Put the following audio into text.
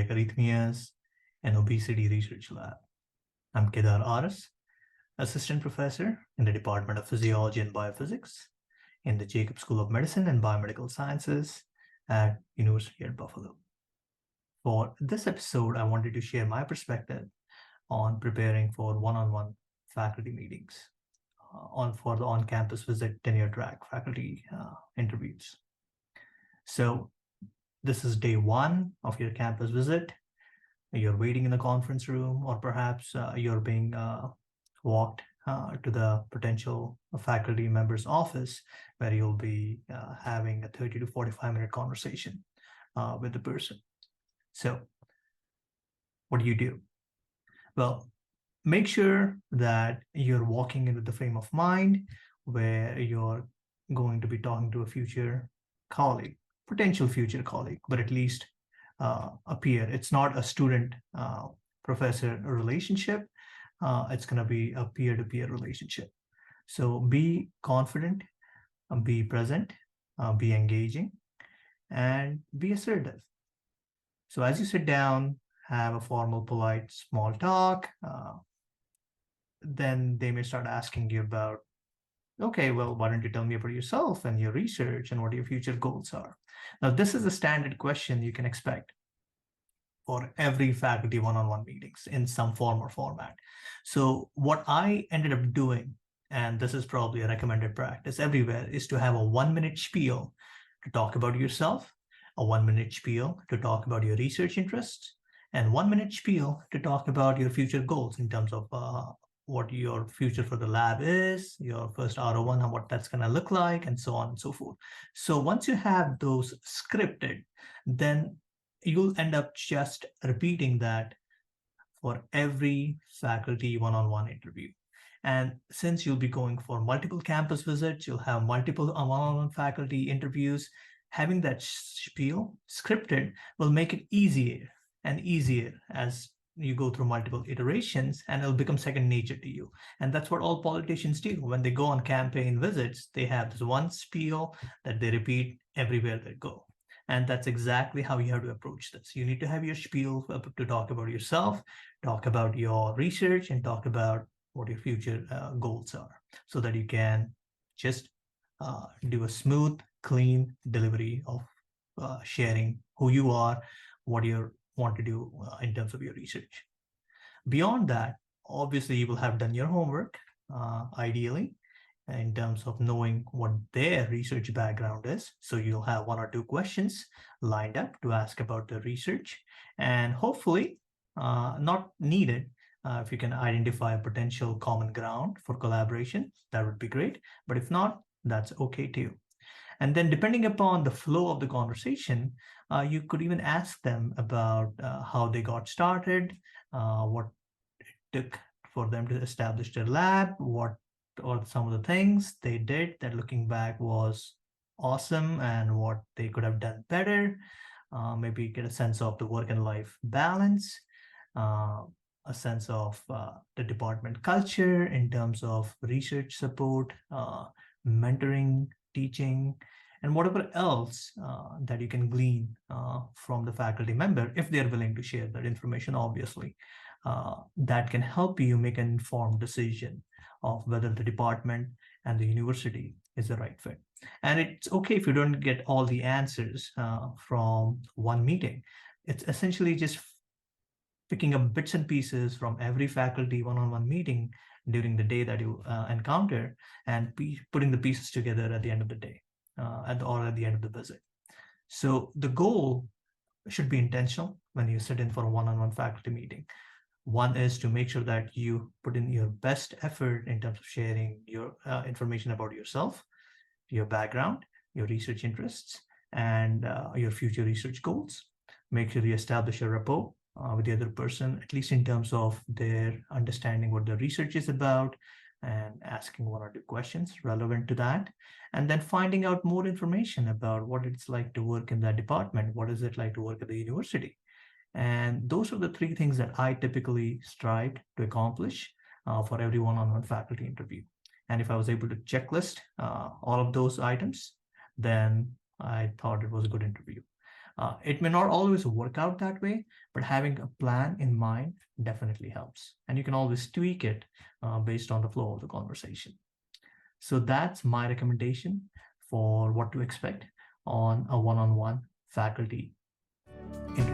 cardiac arrhythmias, and obesity research lab. I'm Kedar Aras, Assistant Professor in the Department of Physiology and Biophysics in the Jacob School of Medicine and Biomedical Sciences at University at Buffalo. For this episode, I wanted to share my perspective on preparing for one-on-one faculty meetings, for the on-campus visit tenure track faculty interviews. So this is day one of your campus visit. You're waiting in the conference room, or perhaps you're being walked to the potential faculty member's office, where you'll be having a 30 to 45-minute conversation with the person. So what do you do? Well, make sure that you're walking in with the frame of mind where you're going to be talking to a future colleague, potential future colleague, but at least a peer. It's not a student professor relationship. It's going to be a peer-to-peer relationship. So be confident, be present, be engaging, and be assertive. So as you sit down, have a formal, polite, small talk, then they may start asking you about, okay, well, why don't you tell me about yourself and your research and what your future goals are? Now, this is a standard question you can expect for every faculty one-on-one meetings in some form or format. So what I ended up doing, and this is probably a recommended practice everywhere, is to have a 1-minute spiel to talk about yourself, a 1-minute spiel to talk about your research interests, and 1-minute spiel to talk about your future goals in terms of what your future for the lab is, your first R01, and what that's going to look like, and so on and so forth. So once you have those scripted, then you'll end up just repeating that for every faculty one-on-one interview. And since you'll be going for multiple campus visits, you'll have multiple one-on-one faculty interviews, having that spiel scripted will make it easier and easier as you go through multiple iterations, and it'll become second nature to you. And that's what all politicians do. When they go on campaign visits, they have this one spiel that they repeat everywhere they go. And that's exactly how you have to approach this. You need to have your spiel to talk about yourself, talk about your research, and talk about what your future goals are, so that you can just do a smooth, clean delivery of sharing who you are, what you want to do in terms of your research. Beyond that, obviously, you will have done your homework, ideally, in terms of knowing what their research background is. So you'll have 1 or 2 questions lined up to ask about the research, and hopefully not needed. If you can identify a potential common ground for collaboration, that would be great. But if not, that's okay too. And then depending upon the flow of the conversation, you could even ask them about how they got started, what it took for them to establish their lab, what or some of the things they did that looking back was awesome, and what they could have done better. Maybe get a sense of the work and life balance, a sense of the department culture in terms of research support, mentoring, teaching, and whatever else that you can glean from the faculty member, if they're willing to share that information, obviously, that can help you make an informed decision of whether the department and the university is the right fit. And it's okay if you don't get all the answers from one meeting. It's essentially just picking up bits and pieces from every faculty one-on-one meeting during the day that you encounter, and putting the pieces together at the end of the day, at the end of the visit. So the goal should be intentional when you sit in for a one-on-one faculty meeting. One is to make sure that you put in your best effort in terms of sharing your information about yourself, your background, your research interests, and your future research goals. Make sure you establish a rapport with the other person, at least in terms of their understanding what the research is about, and asking 1 or 2 questions relevant to that, and then finding out more information about what it's like to work in that department, what is it like to work at the university. And those are the 3 things that I typically strive to accomplish for every one-on-one faculty interview. And if I was able to checklist all of those items, then I thought it was a good interview. It may not always work out that way, but having a plan in mind definitely helps. And you can always tweak it based on the flow of the conversation. So that's my recommendation for what to expect on a one-on-one faculty interaction.